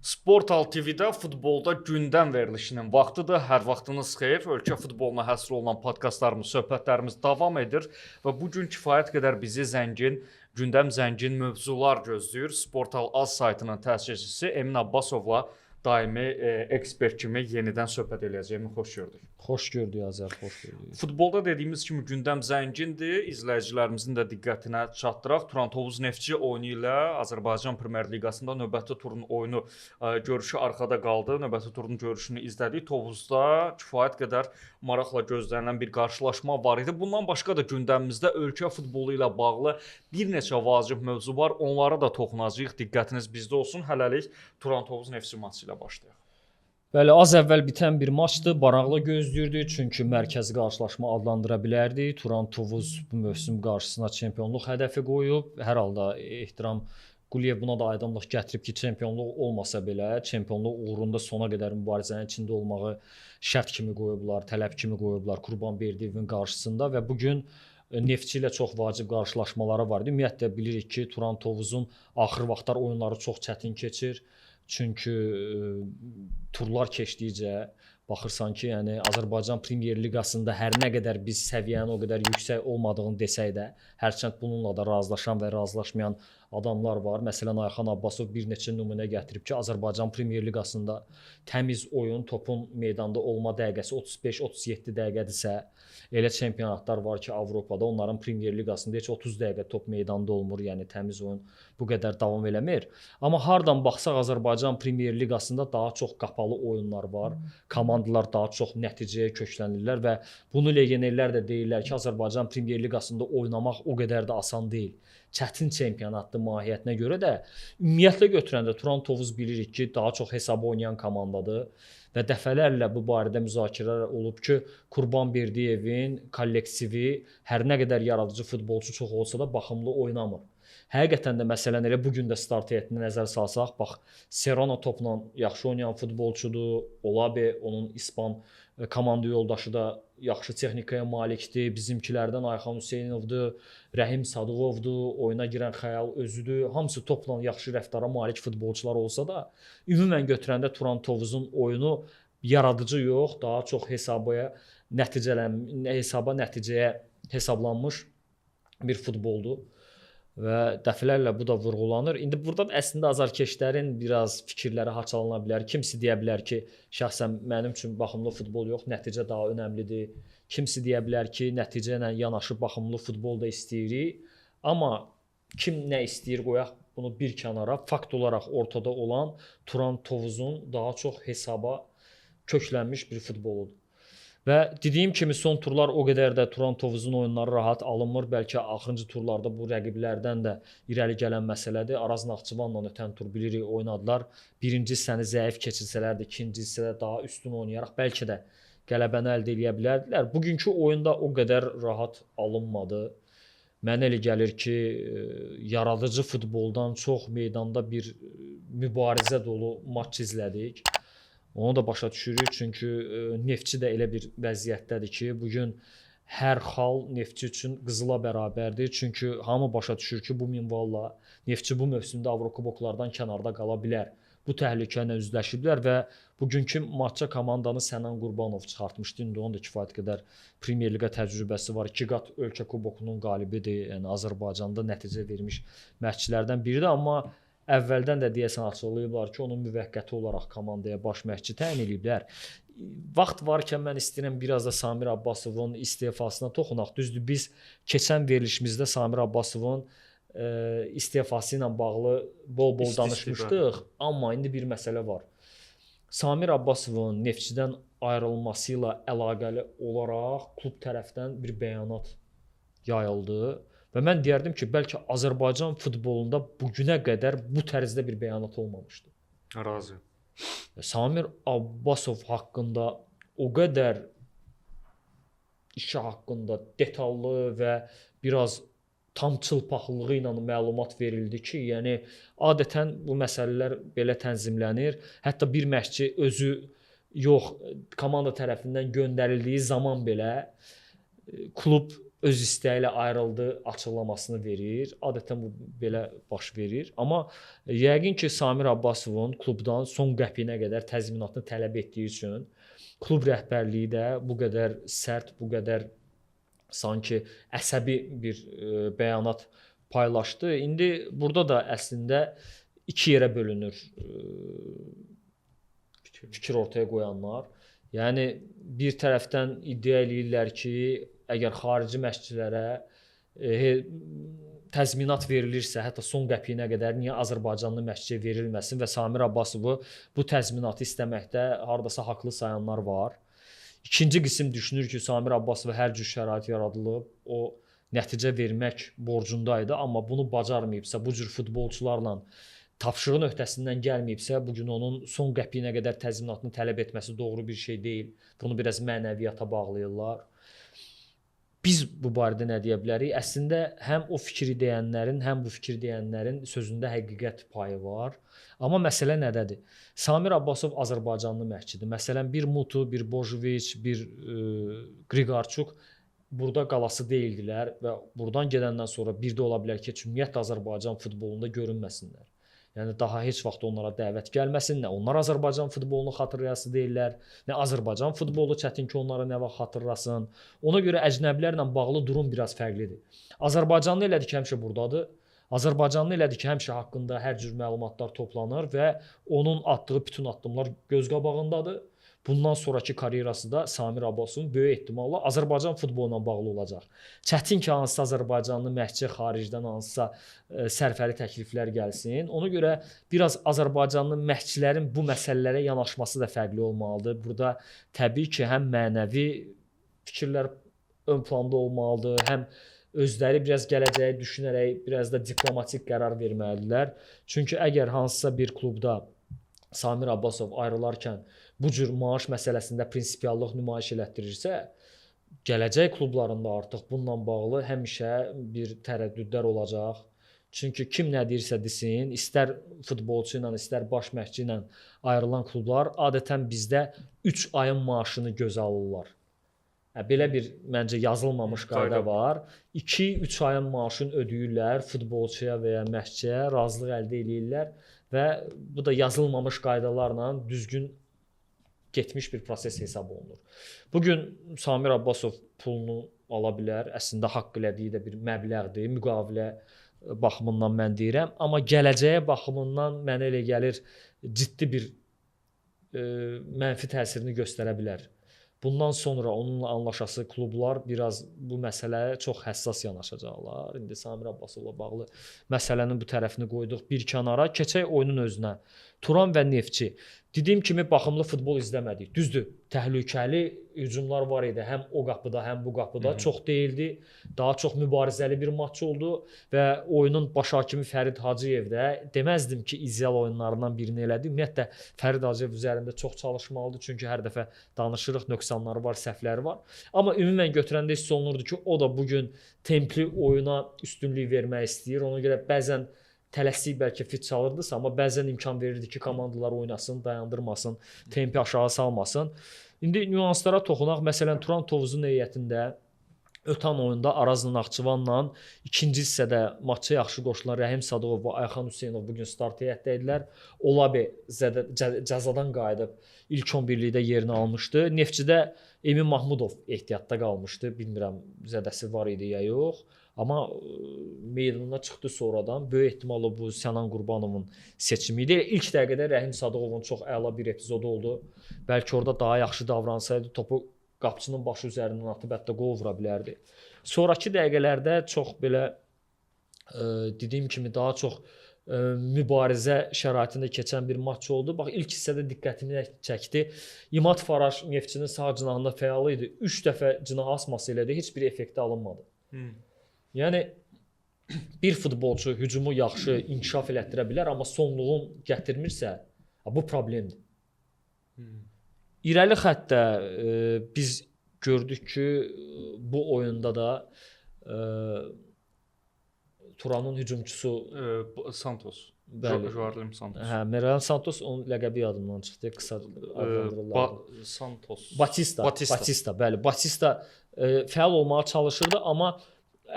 Sportal TV-də futbolda gündəm verilişinin vaxtıdır. Hər vaxtınız xeyir. Ölkə futboluna həsr olunan podkastlarımız, söhbətlərimiz davam edir və bu gün kifayət qədər bizi gündəm zəngin mövzular gözləyir. Sportal AZ saytının təşkiçisi Emin Abbasovla daimi ekspert kimi yenidən söhbət eləyəcəyimi xoş gördük. Xoş gördük Azər, xoş gördük. Futbolda dediyimiz kimi gündəm zəngindir. İzləyicilərimizin də diqqətinə çatdıraq. Turan Tovuz Neftçi oyunu ilə Azərbaycan Premyer Liqasında növbəti turun oyunu görüşü arxada qaldı. Növbəti turun görüşünü izlədik. Tovuzda kifayət qədər maraqla gözlənilən bir qarşılaşma var idi. Bundan başqa da gündəmimizdə ölkə futbolu ilə bağlı bir neçə vacib mövzu var. Onlara da toxunacağıq. Diqqətiniz bizdə olsun. Hələlik Turan Tovuz Neftçi matçı ilə başlayaq. Bəli, az əvvəl bitən bir maçdır. Maraqla gözləyirdik, çünki mərkəzi qarşılaşma adlandıra bilərdik. Turan Tovuz bu mövsüm qarşısına çempionluq hədəfi qoyub. Hər halda ehtiram Quliyev buna da aydınlıq gətirib ki, çempionluq olmasa belə, çempionluq uğrunda sona qədər mübarizənin içində olmağı şərt kimi qoyublar, tələb kimi qoyublar Qurbanberdiyevin qarşısında və bu gün Neftçi ilə çox vacib qarşılaşmaları var idi. Ümumiyyətlə bilirik ki, Turan Tovuzun axır vaxtlar oyunları çox çətin keçir. Çünki turlar keçdikcə baxırsan ki, yəni Azərbaycan Premyer Liqasında hər nə qədər biz səviyyənin o qədər yüksək olmadığını desək də, hərçənd bununla da razılaşan və razılaşmayan adamlar var. Məsələn, Ayxan Abbasov bir neçə nümunə gətirib ki, Azərbaycan Premyer Liqasında təmiz oyun, topun meydanda olma dəqiqəsi 35-37 dəqiqədirsə, elə çempionatlar var ki, Avropada onların Premyer Liqasında heç 30 dəqiqə top meydanda olmur, yəni təmiz oyun bu qədər davam eləmir. Amma hardan baxsaq Azərbaycan Premyer Liqasında daha çox qapalı oyunlar var. Komandalar daha çox nəticəyə köklənirlər və bunu legionerlər də deyirlər ki, Azərbaycan Premyer Liqasında oynamaq o qədər də asan deyil. Çətin çempionatdır mahiyyətinə görə də. Ümumiyyətlə götürəndə Turan Tovuz bilirik ki, daha çox hesabı oynayan komandadır və dəfələrlə bu barədə müzakirələr olub ki, Qurbanberdiyevin kollektivi hər nə qədər yaradıcı futbolçu çox olsa da baxımlı oynamır. Həqiqətən də məsələn elə bu gün də start heyətinə nəzər salsaq, bax Serrano topla yaxşı oynayan futbolçudur. Olabe onun İspan komanda yoldaşı da yaxşı texnikaya malikdir. Bizimkilərdən Ayxan Hüseynovdur, Rəhim Sadıqovdur, oyuna girən Xəyal özüdür. Hamısı topla yaxşı rəftara malik futbolçular olsa da, ümumən götürəndə Turan Tovuzun oyunu yaradıcı yox, daha çox nəticəyə hesablanmış bir futboldur. Və dəfələrlə bu da vurğulanır. İndi burada əslində azarkeşlərin biraz fikirləri haçalana bilər. Kimisi deyə bilər ki, şəxsən mənim üçün baxımlı futbol yox, nəticə daha önəmlidir. Kimisi deyə bilər ki, nəticə ilə yanaşı baxımlı futbol da istəyirik. Amma kim nə istəyir qoyaq bunu bir kənara. Fakt olaraq ortada olan Turan Tovuzun daha çox hesaba köklənmiş bir futboludur. Və dediyim kimi son turlar o qədər də Turan Tovuzun oyunları rahat alınmır. Bəlkə axırıncı turlarda bu rəqiblərdən də irəli gələn məsələdir. Araz Naxçıvanla ötən tur bilirik oynadılar. Birinci hissəni zəif keçirsələr də, ikinci hissədə daha üstün oynayaraq bəlkə də qələbəni əldə edə bilərdilər. Bugünkü oyunda o qədər rahat alınmadı. Mənə elə gəlir ki, yaradıcı futboldan çox meydanda bir mübarizə dolu maç izlədik. Onu da başa düşürük, çünki Neftçi də elə bir vəziyyətdədir ki, bugün hər xal Neftçi üçün qızıla bərabərdir. Çünki hamı başa düşür ki, bu minvalla Neftçi bu mövsümdə Avrokuboklardan kənarda qala bilər. Bu təhlükə ilə üzləşiblər və bugünkü matça komandanı Sənan Qurbanov çıxartmışdı. İndi onun da kifayət qədər Premyer Liqa təcrübəsi var. 2 qat ölkə kubokunun qalibidir. Yəni Azərbaycanda nəticə vermiş məşqçilərdən biridir, amma əvvəldən də deyəsən açıqlayıblar ki, onun müvəqqəti olaraq komandaya baş məşqçi təyin ediblər. Vaxt varkən mən istəyirəm biraz da Samir Abbasovun istefasına toxunaq. Düzdür, biz keçən verilişimizdə Samir Abbasovun istefası ilə bağlı bol-bol danışmışdıq, amma indi bir məsələ var. Samir Abbasovun Neftçidən ayrılması ilə əlaqəli olaraq klub tərəfdən bir bəyanat yayıldı. Və mən deyərdim ki, bəlkə Azərbaycan futbolunda bugünə qədər bu tərzdə bir bəyanat olmamışdı. Razı. Samir Abbasov haqqında o qədər işi haqqında detallı və biraz tam çılpaqlığı ilə məlumat verildi ki, yəni adətən bu məsələlər belə tənzimlənir. Hətta bir məşqçi özü yox, komanda tərəfindən göndərildiyi zaman belə klub öz istəyi ilə ayrıldı açıqlamasını verir. Adətən bu belə baş verir. Amma yəqin ki, Samir Abbasovun klubdan son qəpiyinə qədər təzminatını tələb etdiyi üçün klub rəhbərliyi də bu qədər sərt, bu qədər sanki əsəbi bir bəyanat paylaşdı. İndi burada da əslində iki yerə bölünür fikir ortaya qoyanlar. Yəni bir tərəfdən iddia eləyirlər ki, əgər xarici məşqçilərə təzminat verilirsə, hətta son qəpiyinə qədər niyə Azərbaycanlı məşqçiyə verilməsin və Samir Abbasovu bu təzminatı istəməkdə hardasa haqlı sayanlar var. İkinci qism düşünür ki, Samir Abbasova hər cür şərait yaradılıb, o nəticə vermək borcundaydı, amma bunu bacarmayıbsa, bu cür futbolçularla tapşırığın öhdəsindən gəlməyibsə, bu gün onun son qəpiyinə qədər təzminatını tələb etməsi doğru bir şey deyil. Bunu biraz mənəviyyata bağlayırlar. Biz bu barədə nə deyə bilərik? Əslində həm o fikri deyənlərin, həm bu fikri deyənlərin sözündə həqiqət payı var. Amma məsələ nədədir? Samir Abbasov Azərbaycanlı məşqçidir. Məsələn, bir Mutu, bir Bojoviç, bir Qriqorçuk burada qalası deyildilər və buradan gedəndən sonra bir də ola bilər ki, ümumiyyətlə Azərbaycan futbolunda görünməsinlər. Yəni daha heç vaxt onlara dəvət gəlməsin, nə onlar Azərbaycan futbolunu xatırlayası deyirlər, nə Azərbaycan futbolu çətin ki, onlara nə vaxt xatırlasın. Ona görə əcnəbilərlə bağlı durum biraz fərqlidir. Azərbaycanlı elədir ki, həmişə burdadır. Azərbaycanlı elədir ki, həmişə haqqında hər cür məlumatlar toplanır və onun atdığı bütün addımlar göz qabağındadır. Bundan sonraki karyerası da Samir Abbasovun böyük ehtimalla Azərbaycan futboluna bağlı olacaq. Çətin ki, hansısa Azərbaycanlı məşqçi xaricdən hansısa sərfəli təkliflər gəlsin. Ona görə biraz Azərbaycanlı məşqçilərin bu məsələlərə yanaşması da fərqli olmalıdır. Burada təbii ki, həm mənəvi fikirlər ön planda olmalıdır, həm özləri biraz gələcəyi düşünərək biraz da diplomatik qərar verməlidirlər. Çünki əgər hansısa bir klubda Samir Abbasov ayrılarkən bu cür maaş məsələsində prinsipiallıq nümayiş elətdirirsə, gələcək klublarında artıq bununla bağlı həmişə bir tərəddüdlər olacaq. Çünki kim nə deyirsə desin, istər futbolçu ilə, istər baş məşqçi ilə ayrılan klublar adətən bizdə 3 ayın maaşını gözə alırlar. Belə bir məncə yazılmamış qayda var. 2-3 ayın maaşını ödəyirlər futbolçuya və ya məşqçiyə, razılıq əldə edirlər və bu da yazılmamış qaydalarla düzgün getmiş bir proses hesab olunur. Bugün Samir Abbasov pulunu ala bilər. Əslində haqq elədiyi də bir məbləğdir, müqavilə baxımından mən deyirəm. Amma gələcəyə baxımından mənə elə gəlir ciddi bir mənfi təsirini göstərə bilər. Bundan sonra onunla anlaşası klublar biraz bu məsələyə çox həssas yanaşacaqlar. İndi Samir Abbasovla bağlı məsələnin bu tərəfini qoyduq bir kənara. Keçək oyunun özünə. Turan və Neftçi. Dediyim kimi baxımlı futbol izləmədik. Düzdür, təhlükəli hücumlar var idi. Həm o qapıda, həm bu qapıda. Çox deyildi. Daha çox mübarizəli bir maç oldu və oyunun baş hakimi Fərid Hacıyev də deməzdim ki, ideal oyunlarından birini elədi. Ümumiyyətlə Fərid Hacıyev üzərində çox çalışmalıdır. Çünki hər dəfə danışırıq, nöqsanları var, səhvləri var. Amma ümumən götürəndə hiss olunurdu ki, o da bugün templi oyuna üstünlük vermək istəyir. Ona görə bəzən tələsik bəlkə fit çalırdısa, amma bəzən imkan verirdi ki, komandalar oynasın, dayandırmasın, tempi aşağı salmasın. İndi nüanslara toxunaq. Məsələn, Turan Tovuzun heyətində ötən oyunda Arazlı Naxçıvanla ikinci hissədə maça yaxşı qoşulan Rəhim Sadıqov və Ayxan Hüseynov bugün start heyətdə idilər. Olabi cəzadan qayıdıb ilk 11-likdə yerini almışdı. Neftçidə Emin Mahmudov ehtiyatda qalmışdı. Bilmirəm zədəsi var idi ya yox. Amma meydana çıxdı sonradan. Böyük ehtimalla bu Sənan Qurbanovun seçimi idi. İlk dəqiqədə Rəhim Sadıqovun çox əla bir epizodu oldu. Bəlkə orada daha yaxşı davransaydı, topu qapıçının başı üzərindən atıb hətta qol vura bilərdi. Sonrakı dəqiqələrdə çox belə dediyim kimi daha çox mübarizə şəraitində keçən bir maç oldu. Bax, ilk hissədə diqqətimi çəkdi. İmad Faraş Neftçinin sağ cinahında fəal idi. 3 dəfə cinah asması elədi, heç bir effekti alınmadı. Yəni bir futbolçu hücumu yaxşı inkişaf elətdirə bilər, amma sonluğun gətirmirsə, bu problemdir. İrəli xəttdə biz gördük ki, bu oyunda da Turanın hücumçusu Santos. Bəli. Joarlim Santos. Hə, Miralem Santos onun ləqəbi yadımdan çıxdı, qısa adlandırırlar. Santos. Batista, bəli. Batista fəal olmağa çalışırdı, amma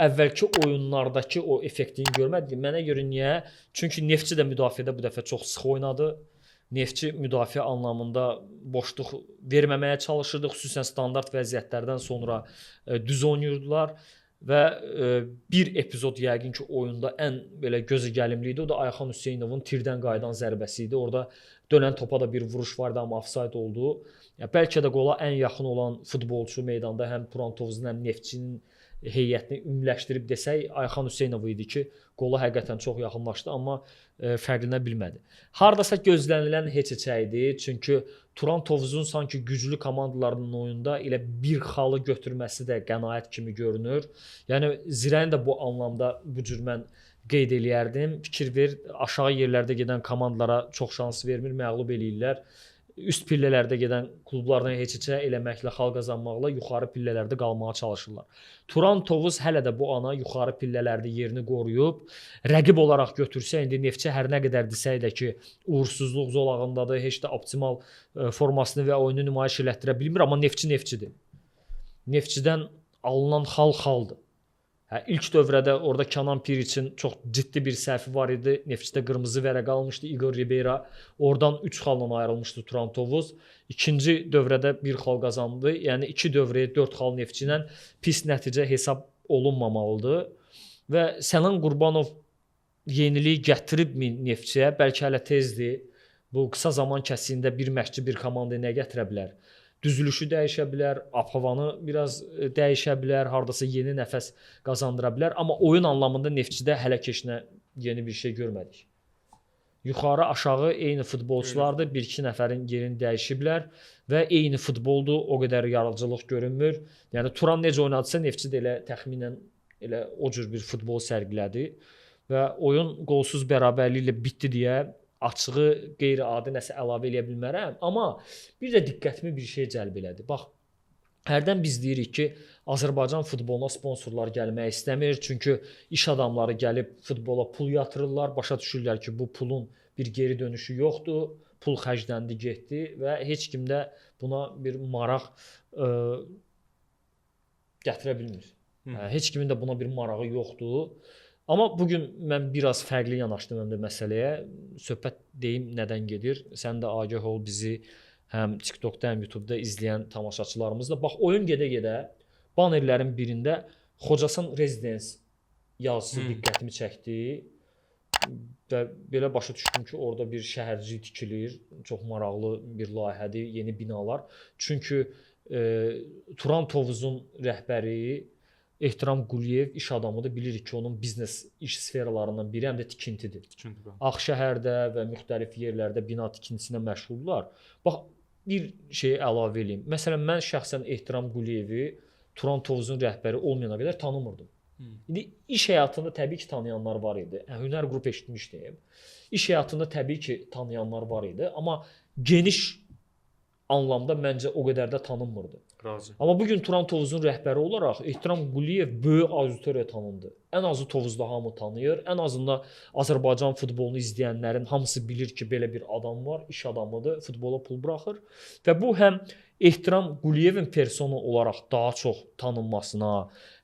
əvvəlki oyunlardakı o effektini görmədik. Mənə görə niyə? Çünki Neftçi də müdafiədə bu dəfə çox sıx oynadı. Neftçi müdafiə anlamında boşluq verməməyə çalışırdı, xüsusən standart vəziyyətlərdən sonra düz oynayırdılar. Və bir epizod yəqin ki, oyunda ən belə gözə gəlimli idi. O da Ayxan Hüseynovun tirdən qayıdan zərbəsi idi. Orada dönən topa da bir vuruş vardı, amma ofsayd oldu. Ya bəlkə də qola ən yaxın olan futbolçu meydanda həm Turan Tovuzun, həm Neftçinin heyətini ümumiləşdirib desək, Ayxan Hüseynov idi ki, qola həqiqətən çox yaxınlaşdı, amma fərqlənə bilmədi. Hardasa gözlənilən heç idi. Çünki Turan Tovuzun sanki güclü komandalarının oyunda elə bir xalı götürməsi də qənaət kimi görünür. Yəni Zirəni də bu anlamda bu cür mən qeyd eləyərdim. Fikir ver, aşağı yerlərdə gedən komandalara çox şans vermir, məğlub eləyirlər. Üst pillələrdə gedən klublardan heç-heçə eləməklə, xal qazanmaqla yuxarı pillələrdə qalmağa çalışırlar. Turan Tovuz hələ də bu ana yuxarı pillələrdə yerini qoruyub, rəqib olaraq götürsə, indi Neftçi hər nə qədər desək də ki, uğursuzluq zolağındadır, heç də optimal formasını və oyunu nümayiş elətdirə bilmir, amma Neftçi Neftçidir. Neftçidən alınan xal xaldır. Hə, ilk dövrədə orada Kənan Piriçin çox ciddi bir səhvi var idi. Neftçidə qırmızı vərəq almışdı Igor Ribeira. Oradan 3 xalla ayrılmışdı Turan Tovuz. İkinci dövrədə 1 xal qazandı. Yəni 2 dövrəyə 4 xal Neftçi ilə pis nəticə hesab olunmamalıdır. Və Sənan Qurbanov yenilik gətiribmi Neftçiyə? Bəlkə hələ tezdir. Bu qısa zaman kəsiyində bir məşqçi bir komandaya nə gətirə bilər? Düzülüşü dəyişə bilər, ab-havanı biraz dəyişə bilər, hardasa yeni nəfəs qazandıra bilər, amma oyun anlamında Neftçidə hələ keçinə yeni bir şey görmədik. Yuxarı, aşağı eyni futbolçulardır, 1-2 nəfərin yerini dəyişiblər və eyni futboldur, o qədər yaradıcılıq görünmür. Yəni Turan necə oynadısa Neftçi də elə təxminən elə o cür bir futbol sərgilədi və oyun qolsuz bərabərliklə bitdi deyə açığı qeyri-adi nəsə əlavə eləyə bilmərəm, amma bir də diqqətimi bir şey cəlb elədi. Bax, hərdən biz deyirik ki, Azərbaycan futboluna sponsorlar gəlmək istəmir, çünki iş adamları gəlib futbola pul yatırırlar, başa düşürlər ki, bu pulun bir geri dönüşü yoxdur, pul xərcləndi, getdi və heç kim də buna bir maraq gətirə bilmir. Heç kimin də buna bir marağı yoxdur. Amma bugün mən biraz fərqli yanaşdım həm də məsələyə. Söhbət deyim nədən gedir. Sən də agah ol bizi həm TikTokda, həm YouTube'da izləyən tamaşaçılarımızla. Bax, oyun gedə-gedə banerlərin birində Xocasan Residence yazısı diqqətimi çəkdi. Və belə başa düşdüm ki, orada bir şəhərcik tikilir. Çox maraqlı bir layihədir, yeni binalar. Çünki Turan Tovuzun rəhbəri Ehtiram Quliyev iş adamıdır. Bilirik ki, onun biznes iş sferalarından biri həm də tikintidir. Ağşəhərdə və müxtəlif yerlərdə bina tikintisinə məşğuldurlar. Bax, bir şey əlavə edeyim. Məsələn, mən şəxsən Ehtiram Quliyevi Turan Tovuzun rəhbəri olmayana qədər tanımırdım. İndi iş həyatında təbii ki, tanıyanlar var idi. Hünər qrup eşitmişdim. İş həyatında təbii ki, tanıyanlar var idi, amma geniş anlamda məncə o qədər də tanınmırdı. Razı. Amma bugün Turan Tovuzun rəhbəri olaraq Ehtiram Quliyev böyük auditoriya tanındı. Ən azı Tovuzda hamı tanıyır. Ən azından Azərbaycan futbolunu izləyənlərin hamısı bilir ki, belə bir adam var, iş adamıdır, futbola pul buraxır. Və bu həm Ehtiram Quliyevin personu olaraq daha çox tanınmasına,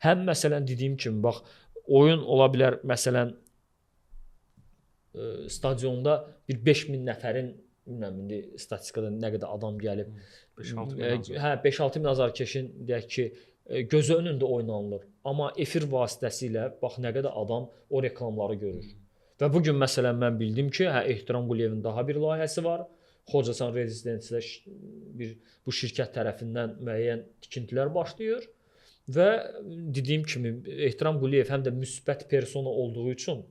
həm məsələn dediyim kimi, bax, oyun ola bilər, məsələn, stadionda bir 5000 nəfərin, bilmirəm, indi statistikada nə qədər adam gəlib. 5-6 min azarkeşin deyək ki, gözü önündə oynanılır. Amma efir vasitəsilə bax nə qədər adam o reklamları görür. Və bu gün məsələn mən bildim ki, Ehtiram Quliyevin daha bir layihəsi var. Xocasan Rezidensiya bu şirkət tərəfindən müəyyən tikintilər başlayır və dediyim kimi Ehtiram Quliyev həm də müsbət persona olduğu üçün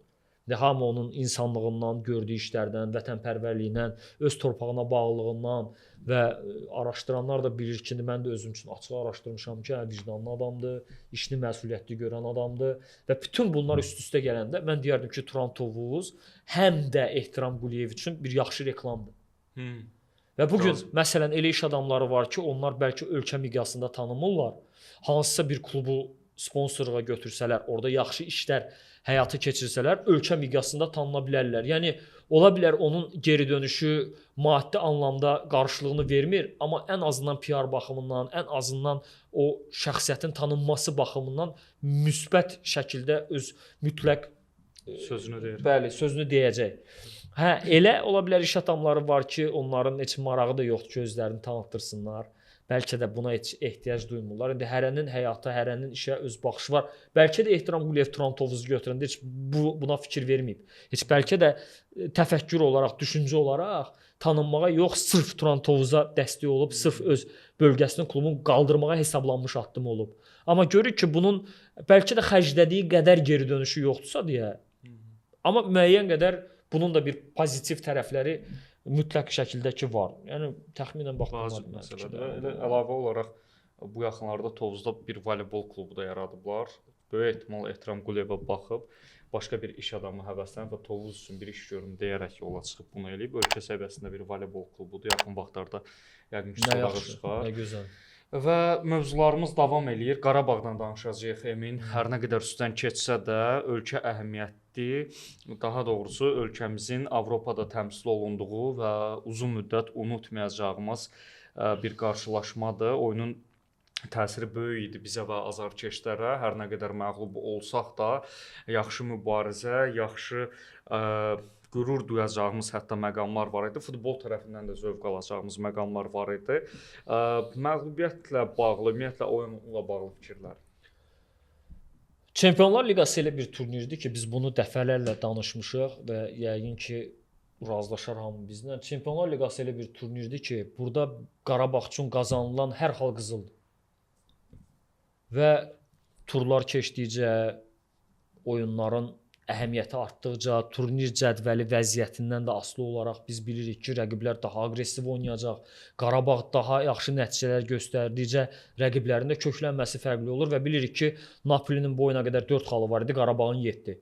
hamı onun insanlığından, gördüyü işlərdən, vətənpərvərliyindən, öz torpağına bağlılığından və araşdıranlar da bilir ki, mən də özüm üçün açıq araşdırmışam ki, vicdanlı adamdır, işini məsuliyyətli görən adamdır və bütün bunlar üst-üstə gələndə mən deyərdim ki, Turan Tovuz həm də Ehtiram Quliyev üçün bir yaxşı reklamdır. Və bugün məsələn elə iş adamları var ki, onlar bəlkə ölkə miqyasında tanınmırlar. Hansısa bir klubu sponsorluğa götürsələr, orada yaxşı işlər həyata keçirsələr, ölkə miqyasında tanına bilərlər. Yəni ola bilər onun geri dönüşü maddi anlamda qarşılığını vermir, amma ən azından PR baxımından, ən azından o şəxsiyyətin tanınması baxımından müsbət şəkildə öz mütləq sözünü deyir. Bəli, sözünü deyəcək. Hə, elə ola bilər iş adamları var ki, onların heç marağı da yoxdur ki, özlərini tanıtdırsınlar. Bəlkə də buna heç ehtiyac duymurlar. İndi hərənin həyata, hərənin işə öz baxışı var. Bəlkə də Ehtiram Quliyev Turantovuzu götürəndə heç buna fikir verməyib. Heç bəlkə də təfəkkür olaraq, düşüncə olaraq tanınmağa yox, sırf Turantovuza dəstək olub, sırf öz bölgəsinin klubunu qaldırmağa hesablanmış addım olub. Amma görür ki, bunun bəlkə də xərclədiyi qədər geri dönüşü yoxdursa deyə. Amma müəyyən qədər bunun da bir pozitiv tərəfləri mütləq şəkildə ki var. Yəni təxminən baxmaq məsələdir. Elə əlavə olaraq bu yaxınlarda Tovuzda bir voleybol klubu da yaradıblar. Böyük ehtimal Ehtiram Quliyevə baxıb başqa bir iş adamı həvəslənib və Tovuz üçün bir iş görüm deyərək yola çıxıb bunu eləyib. Ölkə səviyyəsində bir voleybol klubudur. Yaxın vaxtlarda yəqin ki sorağı çıxar. Nə gözəl. Və mövzularımız davam eləyir. Qarabağdan danışacağıq Emin. Hər nə qədər üstdən keçsə də ölkə əhəmiyyətli, daha doğrusu ölkəmizin Avropada təmsil olunduğu və uzun müddət unutmayacağımız bir qarşılaşmadır. Oyunun təsiri böyük idi bizə və azarkeşlərə. Hər nə qədər məğlub olsaq da yaxşı mübarizə, yaxşı qürur duyacağımız hətta məqamlar var idi. Futbol tərəfindən də zövq alacağımız məqamlar var idi. Məğlubiyyətlə bağlı, ümumiyyətlə oyunla bağlı fikirlər. Çempionlar Liqası elə bir turnirdir ki, biz bunu dəfələrlə danışmışıq və yəqin ki razılaşar hamı bizlə. Çempionlar Liqası elə bir turnirdir ki, burada Qarabağ üçün qazanılan hər hal qızıldır. Və turlar keçdikcə, oyunların əhəmiyyəti artdıqca, turnir cədvəli vəziyyətindən də asılı olaraq biz bilirik ki, rəqiblər daha aqressiv oynayacaq. Qarabağ daha yaxşı nəticələr göstərdikcə rəqiblərin də köklənməsi fərqli olur və bilirik ki, Napolinin bu oyuna qədər 4 xalı var idi, Qarabağın 7.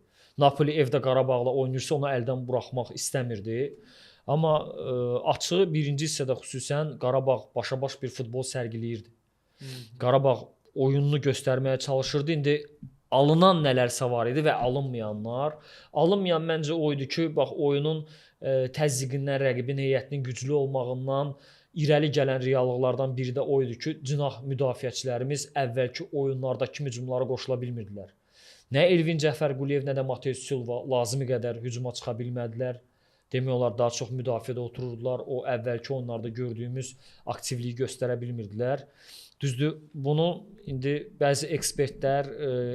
Napoli evdə Qarabağla oynayırsa onu əldən buraxmaq istəmirdi. Amma açığı birinci hissədə xüsusən Qarabağ başa-baş bir futbol sərgiləyirdi. Qarabağ oyununu göstərməyə çalışırdı. İndi alınan nələrsə var idi və alınmayanlar. Alınmayan məncə o idi ki, bax oyunun təzyiqindən, rəqibin heyətinin güclü olmağından irəli gələn reallıqlardan biri də o idi ki, cinah müdafiəçilərimiz əvvəlki oyunlardakı hücumlara qoşula bilmirdilər. Nə Elvin Cəfərquliyev, nə də Mateus Silva lazımi qədər hücuma çıxa bilmədilər. Demək olar daha çox müdafiədə otururdular. O əvvəlki oyunlarda gördüyümüz aktivliyi göstərə bilmirdilər. Düzdür, bunu indi bəzi ekspertlər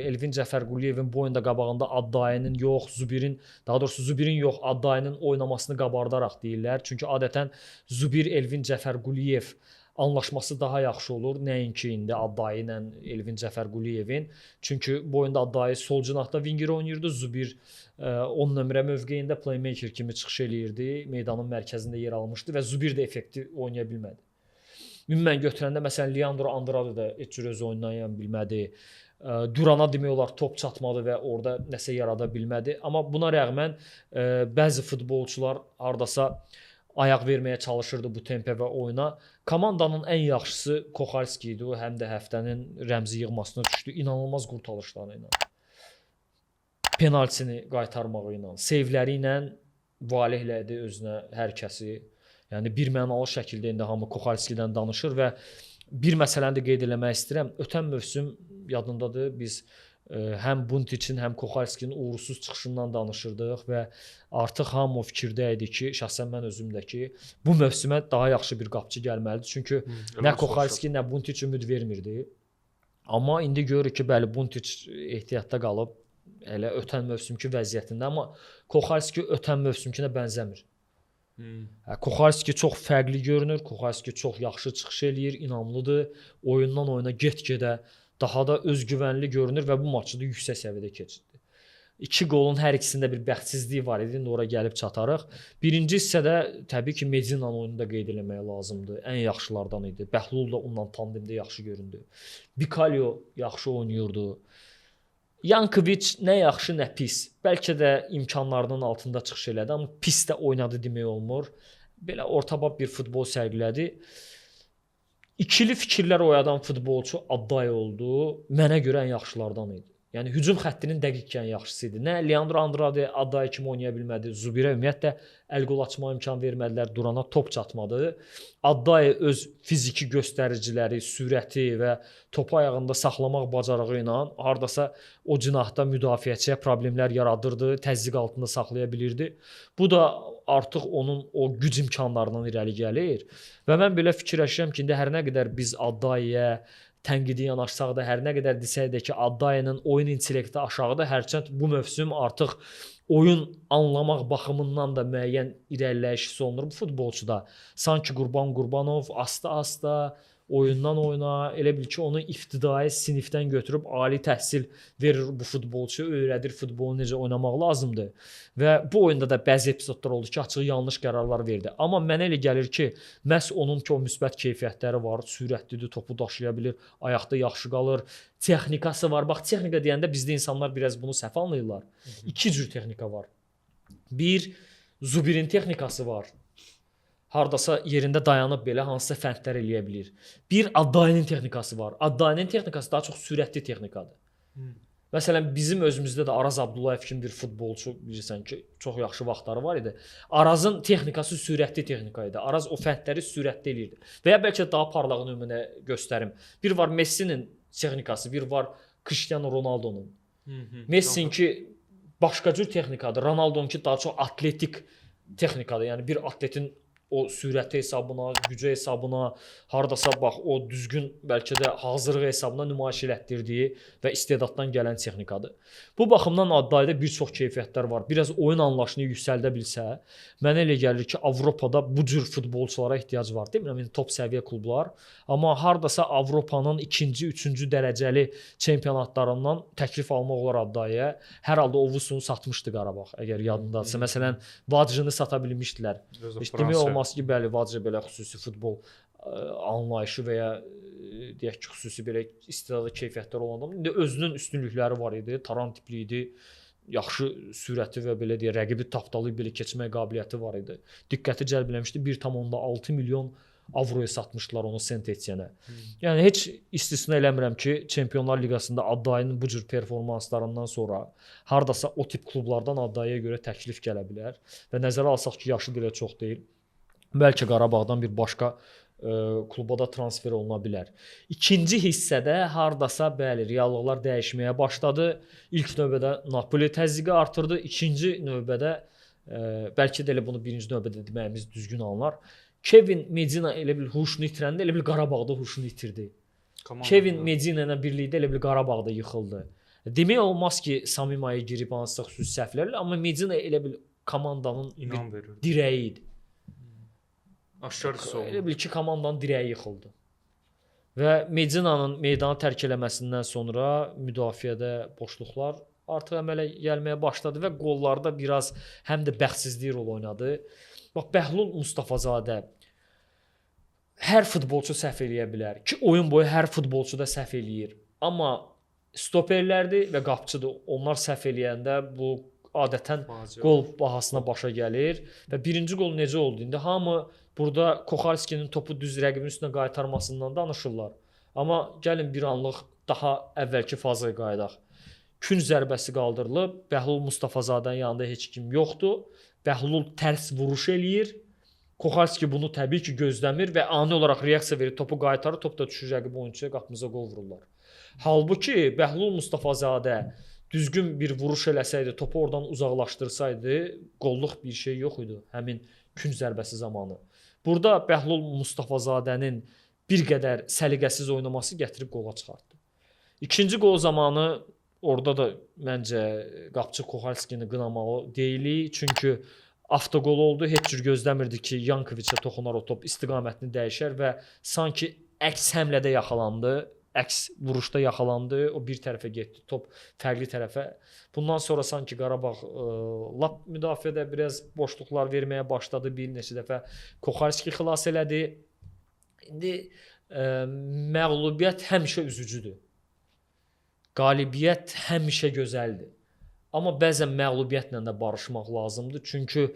Elvin Cəfərquliyevin bu oyunda qabağında Addayinin yox, Zubirin, daha doğrusu Zubirin yox, Addayinin oynamasını qabardaraq deyirlər. Çünki adətən Zubir, Elvin Cəfərquliyev anlaşması daha yaxşı olur. Nəinki indi Addayi ilə Elvin Cəfərquliyevin. Çünki bu oyunda Addayi sol cinahda winger oynayırdı. Zubir 10 nömrə mövqeyində playmaker kimi çıxış eləyirdi. Meydanın mərkəzində yer almışdı və Zubir də effektiv oynaya bilmədi. Ümumən götürəndə məsələn Leandro Andrade da heç cür öz oynaya bilmədi. Durana demək olar top çatmadı və orada nəsə yarada bilmədi. Amma buna rəğmən bəzi futbolçular hardasa ayaq verməyə çalışırdı bu tempə və oyuna. Komandanın ən yaxşısı Koxalski idi. O həm də həftənin rəmzi yığmasına düşdü. İnanılmaz qurtarışları ilə. Penaltini qaytarmağı ilə, sevləri ilə valeh elədi özünə hər kəsi. Yəni bir mənalı şəkildə indi hamı Koxalskidən danışır və bir məsələni də qeyd eləmək istəyirəm. Ötən mövsüm yadındadır, biz həm Buntiçin, həm Koxalskinin uğursuz çıxışından danışırdıq və artıq hamı o fikirdə idi ki, şəxsən mən özüm də ki, bu mövsümə daha yaxşı bir qapıcı gəlməlidir. Çünki nə Koxalski, nə Buntiç ümid vermirdi. Amma indi görürük ki, bəli, Buntiç ehtiyatda qalıb elə ötən mövsümki vəziyyətində, amma Koxalski ötən mövsümkinə bənzəmir. Koxalski çox fərqli görünür, Koxalski çox yaxşı çıxış eləyir, inamlıdır, oyundan oyuna get-gedə daha da özgüvənli görünür və bu maçı da yüksək səviyyədə keçirdi. 2 qolun hər ikisində bir bəxtsizliyi var idi, indi ora gəlib çatarıq. Birinci hissədə təbii ki, Medina'nın oyunu da qeyd eləmək lazımdır, ən yaxşılardan idi. Bəhlul da onunla tandemdə yaxşı göründü. Bikalyo yaxşı oynayırdı. Yankoviç nə yaxşı, nə pis. Bəlkə də imkanlarının altında çıxış elədi, amma pis də oynadı demək olmur. Belə ortabab bir futbol sərgilədi. İkili fikirlər oyadan futbolçu Adday oldu. Mənə görə ən yaxşılardan idi. Yəni hücum xəttinin dəqiqkən yaxşısı idi. Nə Leandro Andrade Adaya kimi oynaya bilmədi. Zubirə ümumiyyətlə əl qol açmağa imkan vermədilər. Durana top çatmadı. Adaya öz fiziki göstəriciləri, sürəti və topu ayağında saxlamaq bacarığı ilə hardasa o cinahda müdafiəçiyə problemlər yaradırdı, təzyiq altında saxlaya bilirdi. Bu da artıq onun o güc imkanlarından irəli gəlir. Və mən belə fikirləşirəm ki, indi hər nə qədər biz Adaya tənqidi yanaşsaq da, hər nə qədər desək də ki, Adayanın oyun intellekti aşağıdır, hərçənd bu mövsüm artıq oyun anlamaq baxımından da müəyyən irəliləyiş olunur bu futbolçuda. Sanki Qurban Qurbanov asta-asta oyundan oyuna, elə bil ki, onu ibtidai sinifdən götürüb ali təhsil verir bu futbolçuya, öyrədir futbolu necə oynamaq lazımdır. Və bu oyunda da bəzi epizodlar oldu ki, açıq yanlış qərarlar verdi. Amma mənə elə gəlir ki, məhz onun ki, o müsbət keyfiyyətləri var, sürətlidir, topu daşıya bilir, ayaqda yaxşı qalır, texnikası var. Bax, texnika deyəndə bizdə insanlar biraz bunu səhv anlayırlar. İki cür texnika var. Bir, Zubirin texnikası var. Hardasa yerində dayanıb belə hansısa fəndlər eləyə bilir. Bir Adayanın texnikası var. Adayanın texnikası daha çox sürətli texnikadır. Məsələn, bizim özümüzdə də Araz Abdullayev kimi bir futbolçu bilirsən ki, çox yaxşı vaxtları var idi. Arazın texnikası sürətli texnika idi. Araz o fəndləri sürətli eləyirdi. Və ya bəlkə daha parlaq nümunə göstərim. Bir var Messinin texnikası, bir var Cristiano Ronaldo'nun. Messinki başqa cür texnikadır. Ronaldo'nunki daha çox atletik texnikadır. Yəni bir atletin o sürəti hesabına, gücü hesabına, hardasa bax o düzgün bəlkə də hazırlıq hesabına nümayiş elətdirdiyi və istedaddan gələn texnikadır. Bu baxımdan Adayda bir çox keyfiyyətlər var. Biraz oyun anlayışını yüksəldə bilsə, mənə elə gəlir ki, Avropada bu cür futbolçulara ehtiyac var. Demirəm, top səviyyə klublar, amma hardasa Avropanın 2-ci, 3-cü dərəcəli çempionatlarından təklif almaq olar Adaya. Hər halda Ovusunu satmışdı Qarabağ, əgər yadındadırsa. Məsələn, Vacını sata bilmişdilər. Heç demək olmaz ki, bəli, Vacı belə xüsusi futbol anlayışı və ya deyək ki, xüsusi belə istedadlı keyfiyyətlər olan adam. İndi özünün üstünlükləri var idi, taran tipli idi, yaxşı sürəti və belə deyə rəqibi tapdalayıb belə keçmək qabiliyyəti var idi. Diqqəti cəlb eləmişdi. 1,6 milyon avroya satmışdılar onu Saint-Etienne-ə. Yəni heç istisna eləmirəm ki, Çempionlar Liqasında Adayın bu cür performanslarından sonra hardasa o tip klublardan Adaya görə təklif gələ bilər və nəzərə alsaq ki, yaşı da çox deyil. Bəlkə Qarabağdan bir başqa kluba da transfer oluna bilər. İkinci hissədə hardasa bəli, reallıqlar dəyişməyə başladı. İlk növbədə Napoli təzyiqi artırdı. İkinci növbədə bəlkə də elə bunu birinci növbədə deməyimiz düzgün anlar. Kevin Medina elə bil huşunu itirəndə elə bil Qarabağda huşunu itirdi. Kevin Medina ilə birlikdə elə bil Qarabağda yıxıldı. Demək olmaz ki, Samimaya girib hansısa xüsusi səhvlərlə, amma Medina elə bil komandanın dirəyi idi. Aşkarısı oldu. Elə bil ki, komandanın dirəyi yıxıldı. Və Medinanın meydanı tərk eləməsindən sonra müdafiədə boşluqlar artıq əmələ gəlməyə başladı və qollarda biraz həm də bəxtsizlik rol oynadı. Bax, Bəhlul Mustafazadə hər futbolçu səhv eləyə bilər ki, oyun boyu hər futbolçu da səhv eləyir. Amma stoperlərdir və qapıçıdır. Onlar səhv eləyəndə bu adətən qol bahasına başa gəlir və birinci qol necə oldu? İndi hamı burada Koxalskinin topu düz rəqibin üstünə qaytarmasından danışırlar. Amma gəlin bir anlıq daha əvvəlki fazaya qayıdaq. Künc zərbəsi qaldırılıb, Bəhlul Mustafazadənin yanında heç kim yoxdur. Bəhlul tərs vuruş eləyir. Koxalski bunu təbii ki, gözləmir və ani olaraq reaksiya verir, topu qaytarır, top da düşür rəqib oyunçuya, qapımıza qol vururlar. Halbuki Bəhlul Mustafazadə düzgün bir vuruş eləsəydi, topu oradan uzaqlaşdırsaydı, qolluq bir şey yox idi həmin künc zərbəsi zamanı. Burada Bəhlul Mustafazadənin bir qədər səliqəsiz oynaması gətirib qola çıxartdı. İkinci qol zamanı orada da məncə qapıçı Koxalskini qınamalı deyilik. Çünki avtoqol oldu. Heç cür gözləmirdi ki, Yankoviçə toxunar o top, istiqamətini dəyişər və sanki əks həmlədə yaxalandı. Əks vuruşda yaxalandı, o bir tərəfə getdi, top fərqli tərəfə. Bundan sonra sanki Qarabağ lap müdafiədə biraz boşluqlar verməyə başladı, bir neçə dəfə Koxalski xilas elədi. İndi məğlubiyyət həmişə üzücüdür. Qalibiyyət həmişə gözəldir. Amma bəzən məğlubiyyətlə də barışmaq lazımdır. Çünki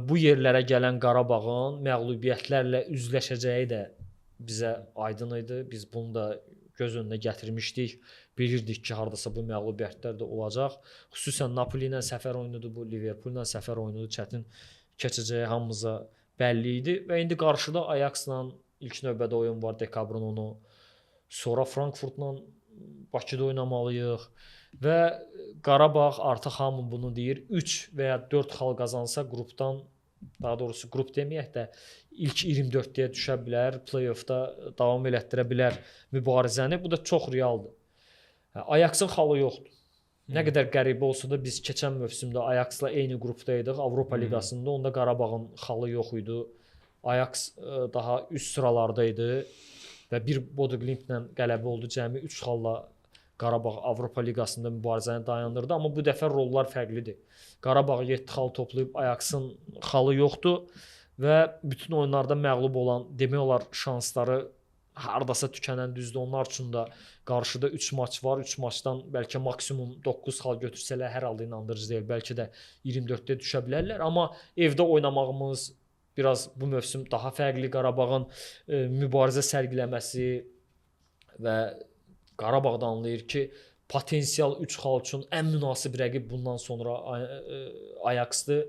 bu yerlərə gələn Qarabağın məğlubiyyətlərlə üzləşəcəyi də bizə aydın idi. Biz bunu da göz önünə gətirmişdik. bilirdik ki, hardasa bu məğlubiyyətlər də olacaq. Xüsusən Napoli ilə səfər oyunudur bu, Liverpool ilə səfər oyunudur, çətin keçəcəyi hamımıza bəlli idi və indi qarşıda Ajax-la ilk növbədə oyun var dekabrın 10-u. Sonra Frankfurtla Bakıda oynamalıyıq və Qarabağ artıq hamı bunu deyir. 3 və ya 4 xal qazansa qrupdan, daha doğrusu qrup deməyək də ilk 24-dəyə düşə bilər, play-offda davam elətdirə bilər mübarizəni. Bu da çox realdır. Ajaxın xalı yoxdur. Nə qədər qəribə olsa da biz keçən mövsümdə Ajaxla eyni qrupdaydıq Avropa Liqasında. Onda Qarabağın xalı yox idi. Ajax daha üst sıralarda idi və bir Bodo Glimtlə qələbə oldu. Cəmi 3 xalla Qarabağ Avropa Liqasında mübarizəni dayandırdı, amma bu dəfə rollar fərqlidir. Qarabağ 7 xal toplayıb Ajaxın xalı yoxdur və bütün oyunlarda məğlub olan, demək olar şansları hardasa tükənən düzdür. Onlar üçün də qarşıda 3 maç var. 3 maçdan bəlkə maksimum 9 xal götürsələr hər halda inandırıcı deyil. Bəlkə də 24-də düşə bilərlər, amma evdə oynamağımız biraz bu mövsüm daha fərqli. Qarabağın mübarizə sərgiləməsi və Qarabağda anlayır ki, potensial 3 xal üçün ən münasib rəqib bundan sonra Ajax-dır.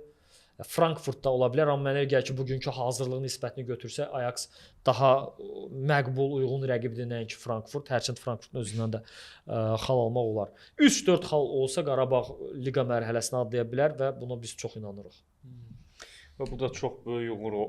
Frankfurtda ola bilər, amma mənə elə gəlir ki, bugünkü hazırlıq nisbətini götürsə Ajax daha məqbul, uyğun rəqibdir nəinki Frankfurt. Hərçənd Frankfurtun özündən də xal almaq olar. 3-4 xal olsa Qarabağ liqa mərhələsinə adlaya bilər və buna biz çox inanırıq. Və bu da çox böyük uğur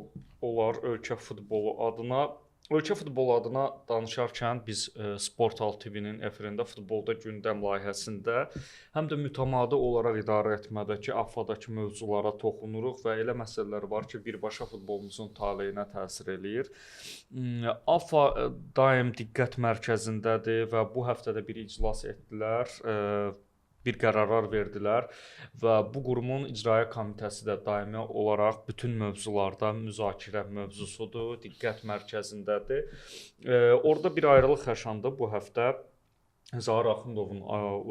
olar ölkə futbolu adına. Ölkə futbolu adına danışarkən biz Sportal TV-nin efirində futbolda gündəm layihəsində həm də mütəmadi olaraq idarə etmədəki, AFFA-dakı mövzulara toxunuruq və elə məsələlər var ki, birbaşa futbolumuzun taleyinə təsir eləyir. AFFA daim diqqət mərkəzindədir və bu həftə də bir iclas etdilər. Bir qərarlar verdilər və bu qurumun icraiyyə komitəsi də daimi olaraq bütün mövzularda müzakirə mövzusudur, diqqət mərkəzindədir. Orada bir ayrılıq yaşandı bu həftə. Zaur Axundovun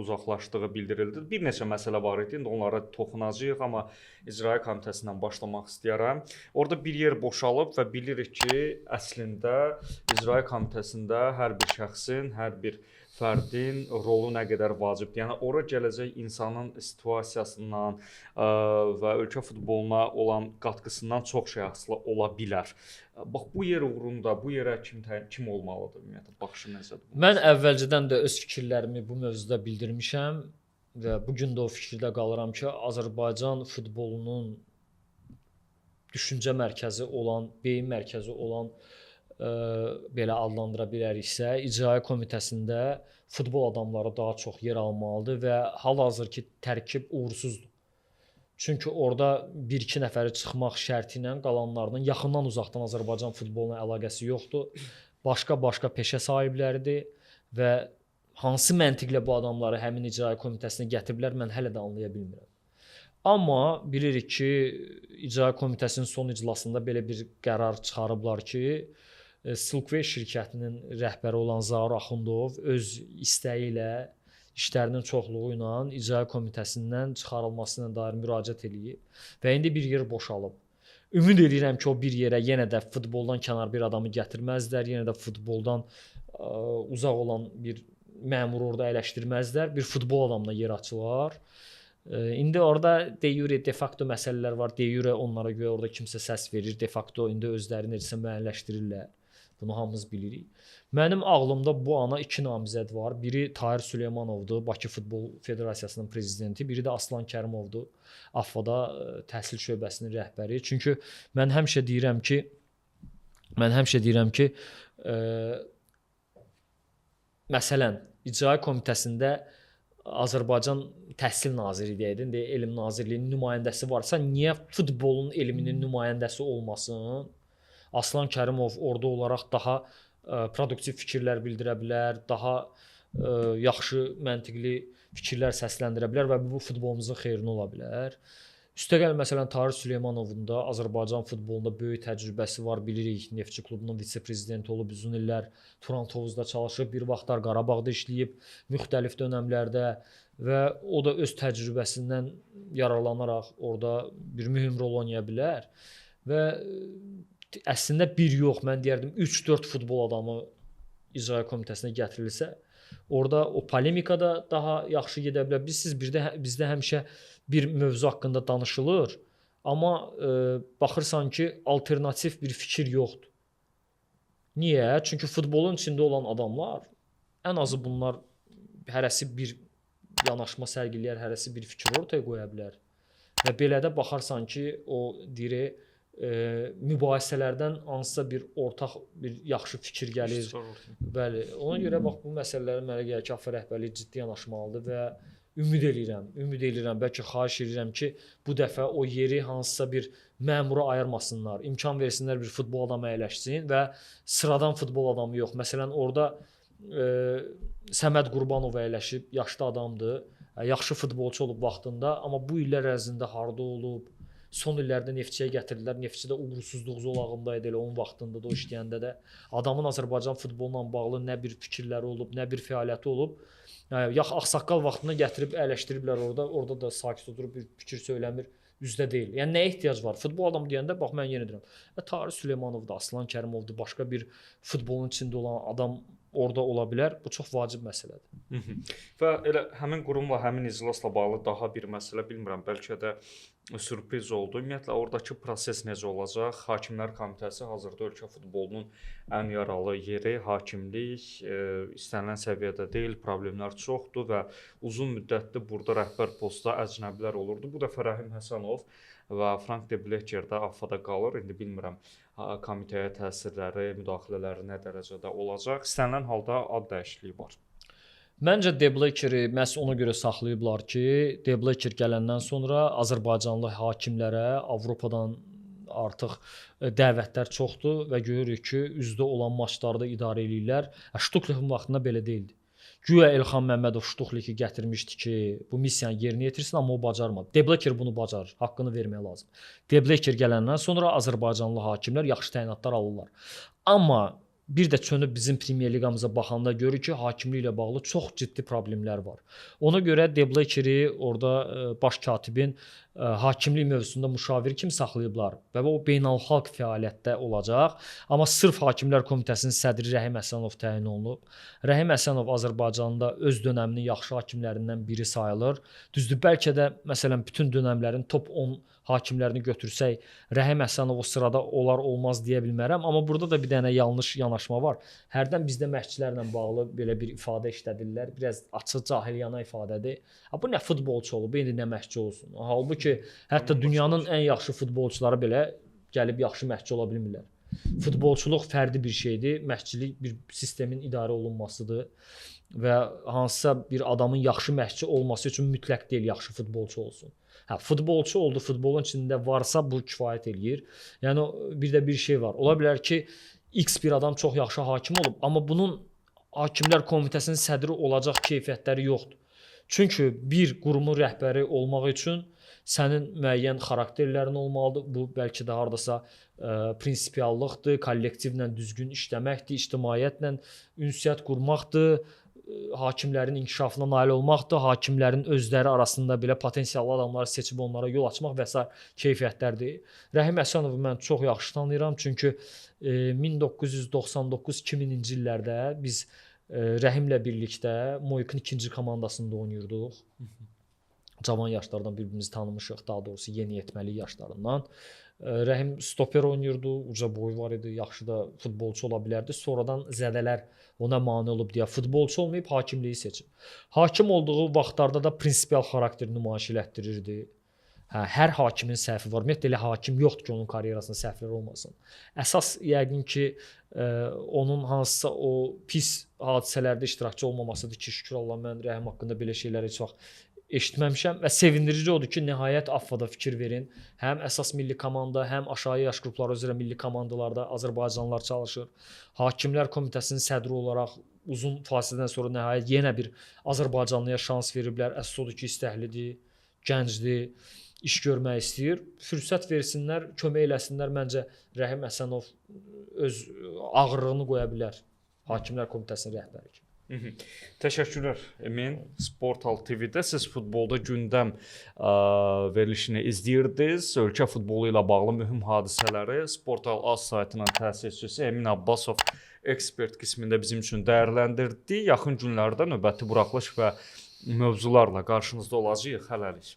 uzaqlaşdığı bildirildi. Bir neçə məsələ var idi, indi onlara toxunacağıq, amma icraiyyə komitəsindən başlamaq istəyirəm. Orada bir yer boşalıb və bilirik ki, əslində icraiyyə komitəsində hər bir şəxsin, hər bir fərdin rolu nə qədər vacibdir. Yəni ora gələcək insanın situasiyasından və ölkə futboluna olan qatqısından çox şey asılı ola bilər. Bax bu yer uğrunda bu yerə kim olmalıdır ümumiyyətlə? Baxışı necədir? Mən əvvəlcədən də öz fikirlərimi bu mövzuda bildirmişəm və bu gün də o fikirdə qalıram ki, Azərbaycan futbolunun düşüncə mərkəzi olan, beyin mərkəzi olan belə adlandıra biləriksə, icraiyyə komitəsində futbol adamları daha çox yer almalıdır və hal-hazırki tərkib uğursuzdur. Çünki orada 1-2 nəfəri çıxmaq şərti ilə qalanlarının yaxından uzaqdan Azərbaycan futboluna əlaqəsi yoxdur. Başqa peşə sahibləridir və hansı məntiqlə bu adamları həmin icraiyyə komitəsinə gətiriblər, mən hələ də anlaya bilmirəm. Amma bilirik ki, icraiyyə komitəsinin son iclasında belə bir qərar çıxarıblar ki, Silkway şirkətinin rəhbəri olan Zaur Axundov öz istəyi ilə, işlərinin çoxluğu ilə icraiyyə komitəsindən çıxarılmasına dair müraciət eləyib və indi bir yer boşalıb. Ümid edirəm ki, o bir yerə yenə də futboldan kənar bir adamı gətirməzlər, yenə də futboldan uzaq olan bir məmur orada əyləşdirməzlər, bir futbol adamına yer açılar. İndi orada de jure, de facto məsələlər var. De jure onlara görə orada kimsə səs verir, de facto indi özlərini necəsə müəyyənləşdirirlər. Bunu hamımız bilirik. Mənim ağlımda bu ana 2 namizəd var. Biri Tahir Süleymanovdur, Bakı Futbol Federasiyasının prezidenti, biri də Aslan Kərimovdur, AFFA-da təhsil şöbəsinin rəhbəri. Çünki mən həmişə deyirəm ki, məsələn, icraiyyə komitəsində Azərbaycan Təhsil Nazirliyi, Elm Nazirliyinin nümayəndəsi varsa, niyə futbolun elminin nümayəndəsi olmasın? Aslan Kərimov orada olaraq daha produktiv fikirlər bildirə bilər, daha yaxşı, məntiqli fikirlər səsləndirə bilər və bu futbolumuzun xeyrinə ola bilər. Üstəgəl məsələn Tahir Süleymanovun da Azərbaycan futbolunda böyük təcrübəsi var, bilirik. Neftçi klubunun vitse-prezidenti olub, uzun illər Turan Tovuzda çalışıb, bir vaxtlar Qarabağda işləyib müxtəlif dönəmlərdə və o da öz təcrübəsindən yararlanaraq orada bir mühüm rol oynaya bilər və əslində bir yox, mən deyərdim 3-4 futbol adamı icraiyyə komitəsinə gətirilsə, Orada o polemikada daha yaxşı gedə bilər. Siz bizdə həmişə bir mövzu haqqında danışılır, amma baxırsan ki, alternativ bir fikir yoxdur. Niyə? Çünki futbolun içində olan adamlar ən azı bunlar hərəsi bir yanaşma sərgiləyər, hərəsi bir fikir ortaya qoya bilər. Və belə də baxarsan ki, o deyir, mübahisələrdən hansısa bir ortaq bir yaxşı fikir gəlir. Bəli, ona görə bax bu məsələləri mənə gəlir ki, AFF rəhbərliyi ciddi yanaşmalıdır və ümid edirəm, bəlkə xahiş edirəm ki, bu dəfə o yeri hansısa bir məmura ayırmasınlar, imkan versinlər bir futbol adamı əyləşsin və sıradan futbol adamı yox. Məsələn, orada Səməd Qurbanov əyləşib, yaşlı adamdır, yaxşı futbolçu olub vaxtında, amma bu illər ərzində harda olub? Son illərdə Neftçiyə gətirdilər. Neftçidə uğursuzluq zolağında idi elə onun vaxtında da o işləyəndə də. Adamın Azərbaycan futboluna bağlı nə bir fikirləri olub, nə bir fəaliyyəti olub. Yax ağsaqqal vaxtında gətirib əyləşdiriblər orada. Orada da sakit oturub bir fikir söyləmir. Üzdə deyil. Yəni nəyə ehtiyac var? Futbol adamı deyəndə bax mən yenə deyirəm. Tarih Süleymanovdur, Aslan Kərimovdur, başqa bir futbolun içində olan adam orada ola bilər. Bu çox vacib məsələdir. Və elə həmin qurumla, həmin iclasla bağlı daha bir məsələ bilmirəm, bəlkə də sürpriz oldu. Ümumiyyətlə oradakı proses necə olacaq? Hakimlər Komitəsi hazırda ölkə futbolunun ən yaralı yeri, hakimlik istənilən səviyyədə deyil, problemlər çoxdur və uzun müddətdir burada rəhbər postda əcnəbilər olurdu. Bu dəfə Rəhim Həsənov və Frank de Blecher də AFFA-da qalır. İndi bilmirəm komitəyə təsirləri, müdaxilələri nə dərəcədə olacaq. İstənilən halda ad dəyişikliyi var. Məncə De Blecheri məhz ona görə saxlayıblar ki, De Blecher gələndən sonra Azərbaycanlı hakimlərə Avropadan artıq dəvətlər çoxdur və görürük ki, üzdə olan maçlarda idarə eləyirlər. Ştuklifin vaxtında belə deyildi. Güya Elxan Məmmədov Ştukliki gətirmişdi ki, bu missiyanı yerinə yetirsin, amma o bacarmadı. De Blecher bunu bacarır, haqqını vermək lazım. De Blecher gələndən sonra Azərbaycanlı hakimlər yaxşı təyinatlar alırlar. Amma bir də çönüb bizim Premyer Liqamıza baxanda görürük ki, hakimliklə bağlı çox ciddi problemlər var. Ona görə De Blecheri orada baş katibin hakimlik mövzusunda müşavir kimi saxlayıblar və o beynəlxalq fəaliyyətdə olacaq. Amma sırf Hakimlər Komitəsinin sədri Rəhim Həsənov təyin olunub. Rəhim Həsənov Azərbaycanda öz dönəminin yaxşı hakimlərindən biri sayılır. Düzdür, bəlkə də məsələn bütün dönəmlərin top 10 hakimlərini götürsək, Rəhim Həsənov o sırada olar olmaz deyə bilmərəm, amma burada da bir dənə yanlış yanaşma var. Hərdən bizdə məşqçilərlə bağlı belə bir ifadə işlədirlər, biraz açıq cahiliyana ifadədir. Bu nə futbolçu olub, indi nə məşqçi olsun. Halbuki hətta dünyanın ən yaxşı futbolçuları belə gəlib yaxşı məşqçi ola bilmirlər. Futbolçuluq fərdi bir şeydir, məşqçilik bir sistemin idarə olunmasıdır və hansısa bir adamın yaxşı məşqçi olması üçün mütləq deyil yaxşı futbolçu olsun. Futbolçu oldu, futbolun içində varsa bu kifayət eləyir. Yəni bir də bir şey var. Ola bilər ki, X bir adam çox yaxşı hakim olub, amma bunun Hakimlər Komitəsinin sədri olacaq keyfiyyətləri yoxdur. Çünki bir qurumun rəhbəri olmaq üçün sənin müəyyən xarakterlərin olmalıdır. Bu bəlkə də hardasa prinsipiallıqdır, kollektivlə düzgün işləməkdir, ictimaiyyətlə ünsiyyət qurmaqdır. Hakimlərin inkişafına nail olmaqdır, hakimlərin özləri arasında belə potensiallı adamları seçib onlara yol açmaq və s. keyfiyyətlərdir. Rəhim Həsənovu mən çox yaxşı tanıyıram, çünki 1999-2000-ci illərdə biz Rəhimlə birlikdə Moyqun 2-ci komandasında oynayırdıq. Cavan yaşlardan bir-birimizi tanımışıq, daha doğrusu yeniyetməli yaşlarından. Rəhim stoper oynayırdı, uca boyu var idi, yaxşı da futbolçu ola bilərdi. Sonradan zədələr ona mane olub deyə futbolçu olmayıb, hakimliyi seçib. Hakim olduğu vaxtlarda da prinsipial xarakter nümayiş elətdirirdi. Hər hakimin səhvi var. Ümumiyyətlə elə hakim yoxdur ki, onun karyerasında səhvlər olmasın. Əsas yəqin ki, onun hansısa o pis hadisələrdə iştirakçı olmamasıdır ki, şükür Allah mən Rəhim haqqında belə şeyləri heç vaxt eşitməmişəm və sevindirici odur ki, nəhayət AFFA-da fikir verin. Həm əsas milli komanda, həm aşağı yaş qrupları üzrə milli komandalarda Azərbaycanlılar çalışır. Hakimlər Komitəsinin sədri olaraq uzun fasilədən sonra nəhayət yenə bir Azərbaycanlıya şans veriblər. Əsas odur ki, istəklidir, gəncdir, iş görmək istəyir. Fürsət versinlər, kömək eləsinlər. Məncə Rəhim Həsənov öz ağırlığını qoya bilər Hakimlər Komitəsinin rəhbəri kimi. Təşəkkürlər Emin. Sportal TV-də siz futbolda gündəm verilişini izləyirdiniz. Ölkə futbolu ilə bağlı mühüm hadisələri Sportal AS saytının təsisçisi Emin Abbasov ekspert qismində bizim üçün dəyərləndirdi. Yaxın günlərdə növbəti buraxılış və mövzularla qarşınızda olacağıq. Hələlik.